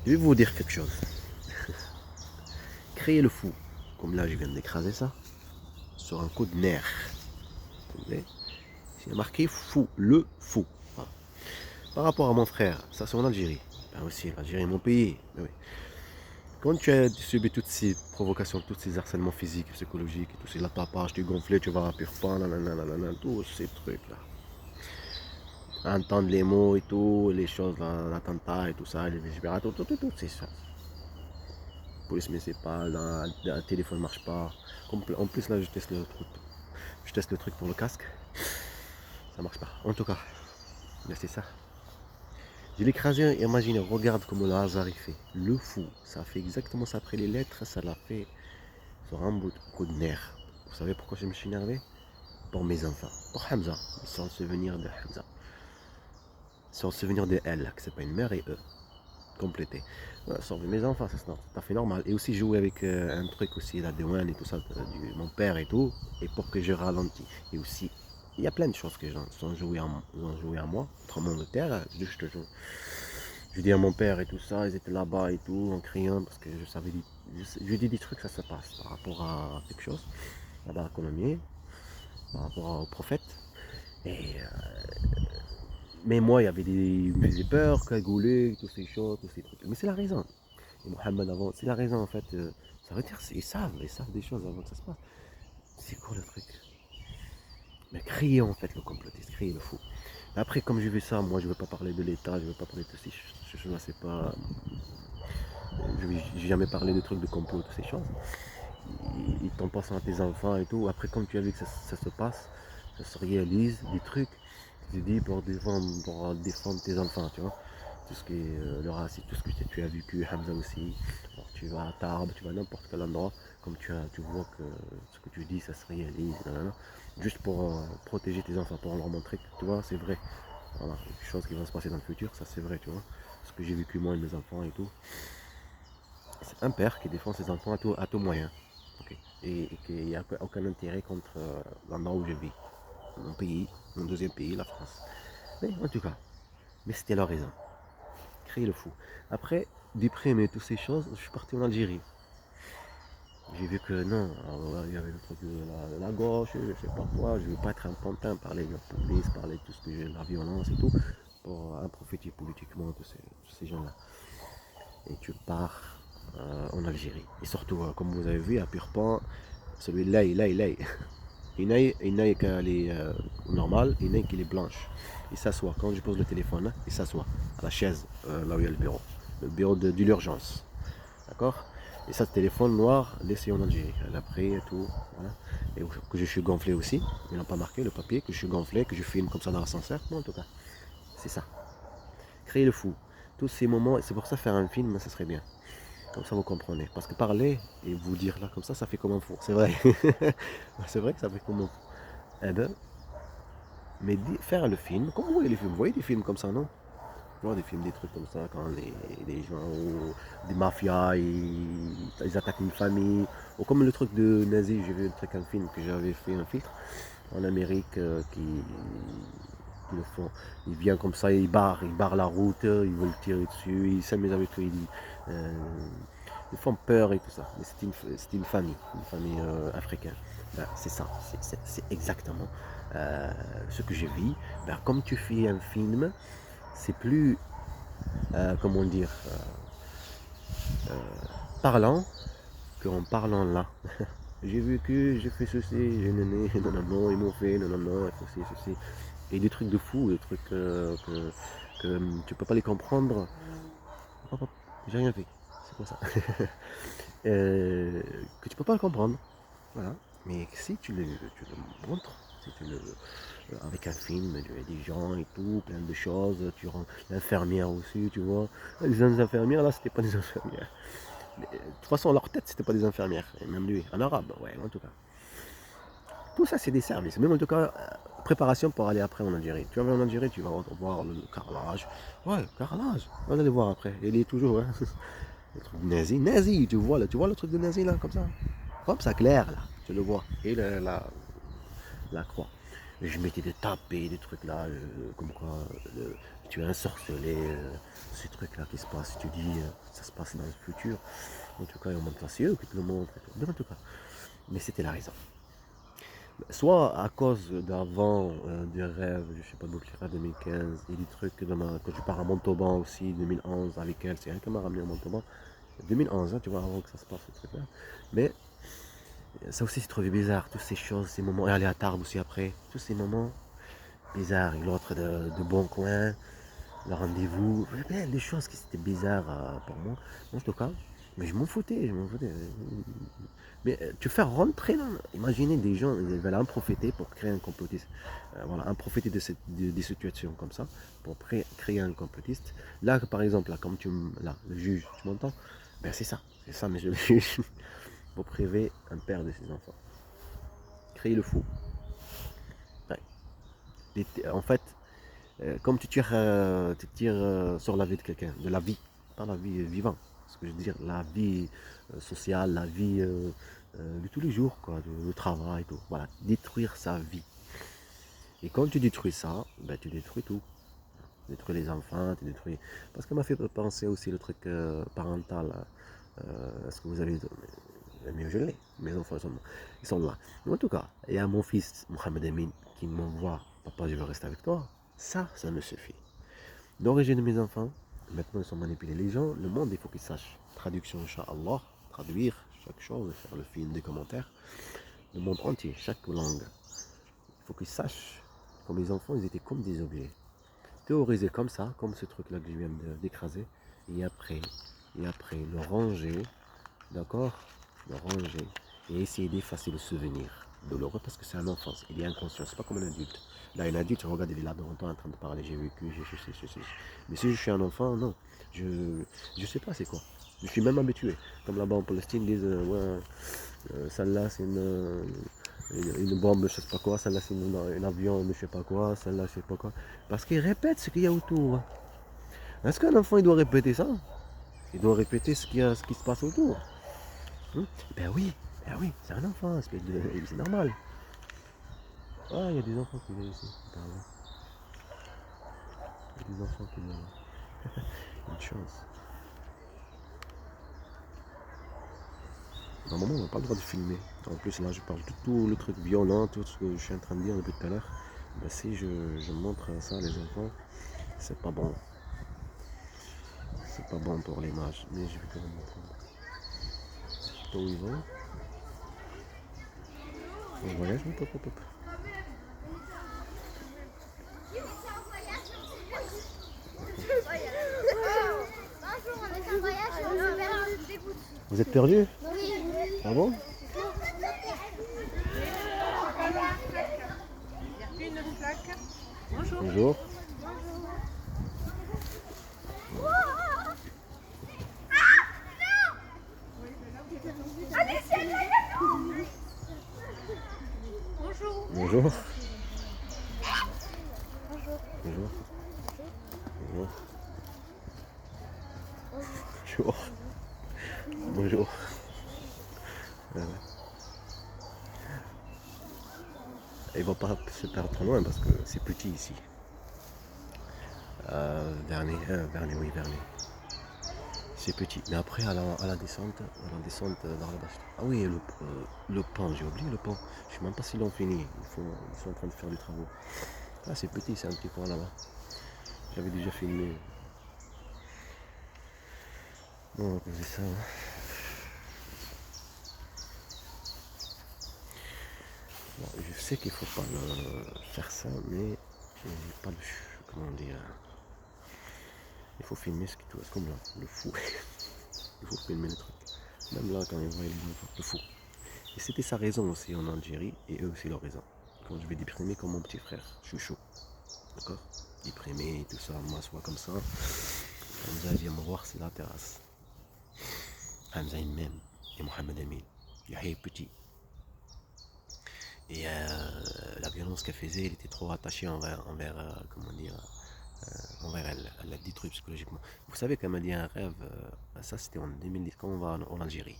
Je vais vous dire quelque chose. Créer le fou, comme là je viens d'écraser ça, sur un coup de nerf. Vous voyez, c'est marqué fou, le fou. Voilà. Par rapport à mon frère, ça c'est en Algérie. Ben aussi, l'Algérie est mon pays. Mais oui. Quand tu as subi toutes ces provocations, tous ces harcèlements physiques, psychologiques, tous ces tapage, tu es gonflé, tu vas à pire pas, nanana, tous ces trucs-là. Entendre les mots et tout, les choses, l'attentat et tout ça, les libérateurs, tout, c'est ça. La police municipale, le téléphone ne marche pas. En plus, là, je teste le truc pour le casque. Ça marche pas. En tout cas, là, c'est ça. Je l'ai écrasé, imaginez, regarde comment le hasard il fait. Le fou, ça fait exactement ça après les lettres, ça l'a fait sur un coup de nerf. Vous savez pourquoi je me suis énervé? Pour mes enfants. Pour Hamza, sans le souvenir de Hamza. Sans le souvenir de elle, que c'est pas une mère et eux. Complété. Sans mes enfants, c'est tout à fait normal. Et aussi jouer avec un truc aussi, la douane et tout ça, mon père et tout, et pour que je ralentis. Et aussi, il y a plein de choses que sont jouées à moi, autrement de terre, je dis à mon père et tout ça, ils étaient là-bas et tout, en criant, parce que je savais, je dis des trucs, ça se passe par rapport à quelque chose, là-bas à Colomiers, par rapport au prophète. Et, mais moi, il y avait il me faisait peur, cagoulé, toutes ces choses, tous ces trucs. Mais c'est la raison. Et Mohamed avant, c'est la raison en fait. Ça veut dire ils savent des choses avant que ça se passe. C'est quoi le truc? Mais crier en fait le complotiste, crier le fou. Après, comme j'ai vu ça, moi je veux pas parler de l'État, je veux pas parler de ces choses-là, c'est pas. Je vais jamais parler de trucs de complot, de ces choses. Ils t'en passent à tes enfants et tout. Après, comme tu as vu que ça se passe, ça se réalise, des trucs, tu te dis pour défendre tes enfants, tu vois. Tout ce qui est le racisme, tout ce que tu as vécu, Hamza aussi. Alors, tu vas à Tarbes, tu vas à n'importe quel endroit, comme tu vois que ce que tu dis, ça se réalise, nanana. Juste pour protéger tes enfants, pour leur montrer que tu vois, c'est vrai. Voilà, quelque chose qui va se passer dans le futur, ça c'est vrai, tu vois. Ce que j'ai vécu moi et mes enfants et tout. C'est un père qui défend ses enfants à tout moyen. Okay. Et qu'il n'y a aucun intérêt contre l'endroit où je vis. Mon pays, mon deuxième pays, la France. Mais en tout cas, mais c'était leur raison. Créer le fou. Après, déprimé, toutes ces choses, je suis parti en Algérie. J'ai vu que non, alors, il y avait le truc de la gauche, je sais pas quoi, je veux pas être un pantin, parler de la police, parler de tout ce que j'ai, de la violence et tout, pour profiter politiquement de ces gens-là. Et tu pars en Algérie. Et surtout, comme vous avez vu, à Purpan, celui-là, il est. Il n'a qu'elle est normale, il n'a qu'elle est blanche. Il s'assoit, quand je pose le téléphone, hein, il s'assoit à la chaise, là où il y a le bureau de l'urgence. D'accord? Et ça, le téléphone noir laissé en Algérie. Elle a pris et tout. Voilà. Et que je suis gonflé aussi. Ils n'ont pas marqué le papier, que je suis gonflé, que je filme comme ça dans l'ascenseur. Moi, en tout cas, c'est ça. Créer le fou. Tous ces moments, c'est pour ça faire un film, ça serait bien. Comme ça, vous comprenez. Parce que parler et vous dire là comme ça fait comme un fou. C'est vrai. C'est vrai que ça fait comme un fou. Eh ben, mais faire le film, comme vous voyez les films, vous voyez des films comme ça, non? Tu vois, des films, des trucs comme ça, quand les gens, ou des mafias, ils attaquent une famille. Ou comme le truc de nazi, j'ai vu un film que j'avais fait un filtre en Amérique qui le font. Ils viennent comme ça, ils barrent la route, ils veulent tirer dessus, ils s'amusent avec eux, euh, ils font peur et tout ça. Mais c'était une famille africaine. Ben, c'est ça, c'est exactement ce que je vis. Ben, comme tu fais un film, c'est plus, comment dire, parlant qu'en parlant là. J'ai vécu, j'ai fait ceci, j'ai néné, non, non, non, ils m'ont fait, non, non, non, ceci, ceci. Et des trucs de fou, des trucs que tu peux pas les comprendre. Hop, hop, j'ai rien fait, c'est pour ça. Que tu peux pas le comprendre. Voilà. Mais si tu le montres, si tu le, avec un film, il y a des gens et tout, plein de choses, tu rends l'infirmière aussi, tu vois. Les infirmières là, c'était pas des infirmières. Mais, de toute façon, leur tête, c'était pas des infirmières. Et même lui, en arabe, ouais, en tout cas. Tout ça, c'est des services. Même en tout cas, préparation pour aller après en Algérie. Tu vas en Algérie, tu vas voir le carrelage. Ouais, carrelage. On va aller voir après. Il est toujours, hein. Le truc de nazi. Nazi, tu vois le truc de nazi là, comme ça. Hop, ça clair là. Tu le vois. Et la croix. Et je m'étais de taper des trucs là, comme quoi, tu es ensorcelé, ces trucs-là qui se passent, tu dis, ça se passe dans le futur. En tout cas, on montre c'est eux qui te le montrent. Mais en tout cas, mais c'était la raison. Soit à cause d'avant, des rêves, je sais pas, d'autres rêves 2015, et des trucs, quand je pars à Montauban aussi, 2011, avec elle, c'est elle qui m'a ramené à Montauban. 2011, hein, tu vois, avant que ça se passe, ce truc-là. Mais ça aussi, c'est trouvé bizarre, toutes ces choses, ces moments, et aller à Tarbes aussi après, tous ces moments bizarres, et l'autre de bon coin, le rendez-vous, des choses qui étaient bizarres pour moi, en tout cas, mais je m'en foutais, je m'en foutais. Mais tu fais rentrer dans... Imaginez des gens, ils veulent en profiter pour créer un complotiste. Voilà, en profiter des situations comme ça, pour créer un complotiste. Là, par exemple, là, comme là, le juge, tu m'entends? Ben c'est ça, monsieur le juge. Pour priver un père de ses enfants. Créer le fou. Ouais. En fait, comme tu tires sur la vie de quelqu'un, de la vie, pas la vie vivante, ce que je veux dire, la vie sociale, la vie de tous les jours, quoi, le travail, tout. Voilà, détruire sa vie. Et quand tu détruis ça, ben, tu détruis tout. Tu détruis les enfants, tu détruis. Parce que m'a fait penser aussi le truc parental. Est-ce que vous avez. Mais je l'ai, mes enfants ils sont là. Mais en tout cas, il y a mon fils, Mohamed Amin, qui m'envoie, papa, je veux rester avec toi. Ça me suffit. L'origine de mes enfants, maintenant ils sont manipulés. Les gens, le monde, il faut qu'ils sachent. Traduction, Inch'Allah, traduire chaque chose, faire le film, des commentaires. Le monde entier, chaque langue. Il faut qu'ils sachent que mes enfants, ils étaient comme des objets. Théorisés comme ça, comme ce truc-là que je viens d'écraser. Et après, le ranger, d'accord? Le ranger et essayer d'effacer le souvenir douloureux parce que c'est un enfant, il est inconscient, c'est pas comme un adulte. Là, un adulte, regarde, il est là devant toi en train de parler, j'ai vécu, je. Mais si je suis un enfant, non, je sais pas c'est quoi. Je suis même habitué. Comme là-bas en Palestine, ils disent, ouais, celle-là c'est une bombe, je sais pas quoi, celle-là c'est un avion, je sais pas quoi, celle-là je sais pas quoi. Parce qu'ils répètent ce qu'il y a autour. Est-ce qu'un enfant il doit répéter ça? Il doit répéter ce qui se passe autour. Hmm. Ben oui, c'est un enfant, c'est normal. Ah, il y a des enfants qui viennent ici. Il y a des enfants qui viennent. Une chance. Normalement, on n'a pas le droit de filmer. En plus, là, je parle de tout le truc violent, tout ce que je suis en train de dire depuis tout à l'heure. Ben, si je montre ça à les enfants, c'est pas bon. C'est pas bon pour l'image. Mais je vais quand même montrer. Je sais pas où ils vont. On voyage, hop, hop, hop. Vous êtes perdu? Oui. Ah bon? Bonjour. Bonjour. Bonjour. Bonjour. Bonjour. Bonjour. Bonjour. Bonjour. Ils vont pas se perdre trop loin parce que c'est petit ici. Vernet, oui, Vernet. C'est petit. Mais après, à la descente vers la bas. Ah oui, le pont, j'ai oublié le pont. Je sais même pas s'ils l'ont fini. Ils sont en train de faire des travaux. Ah, c'est petit, c'est un petit coin là-bas. J'avais déjà filmé. Bon, on va poser ça. Hein. Bon, je sais qu'il faut pas faire ça, mais j'ai pas de. Comment dire. Il faut filmer ce qui tout. Comme là, le fou. Il faut filmer le truc. Même là, quand ils voient le fou. Et c'était sa raison aussi en Algérie, et eux aussi leur raison. Quand je vais déprimer comme mon petit frère, chouchou. D'accord? Déprimer, tout ça, m'assois comme ça. Hamza vient me voir, c'est la terrasse. Hamza il m'aime. Et Mohamed Amin. Yahya est petit. Et la violence qu'elle faisait, il était trop attaché envers comment dire, envers elle. Elle l'a détruit psychologiquement. Vous savez qu'elle m'a dit un rêve, ça c'était en 2010, quand on va en Algérie.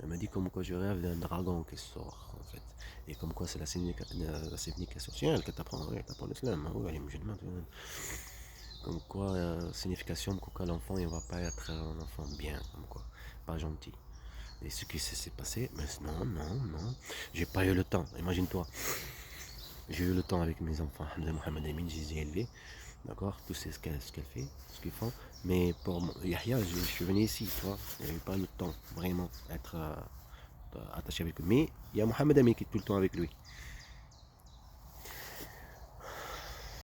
Elle m'a dit comme quoi je rêve d'un dragon qui sort, en fait. Et comme quoi c'est la signification elle qui t'apprend l'islam. Hein, ouais, les musulmans. Comme quoi, signification, comme quoi l'enfant il va pas être un enfant bien, comme quoi, pas gentil. Et ce qui s'est passé, mais non, non, non, j'ai pas eu le temps, imagine-toi. J'ai eu le temps avec mes enfants de Mohamed Amin, je les ai élevés, d'accord, tout c'est ce qu'elle fait, ce qu'ils font. Mais pour Yahya, je suis venu ici, tu vois, il n'y avait pas le temps, vraiment, être attaché avec lui. Mais il y a Mohamed Amin qui est tout le temps avec lui.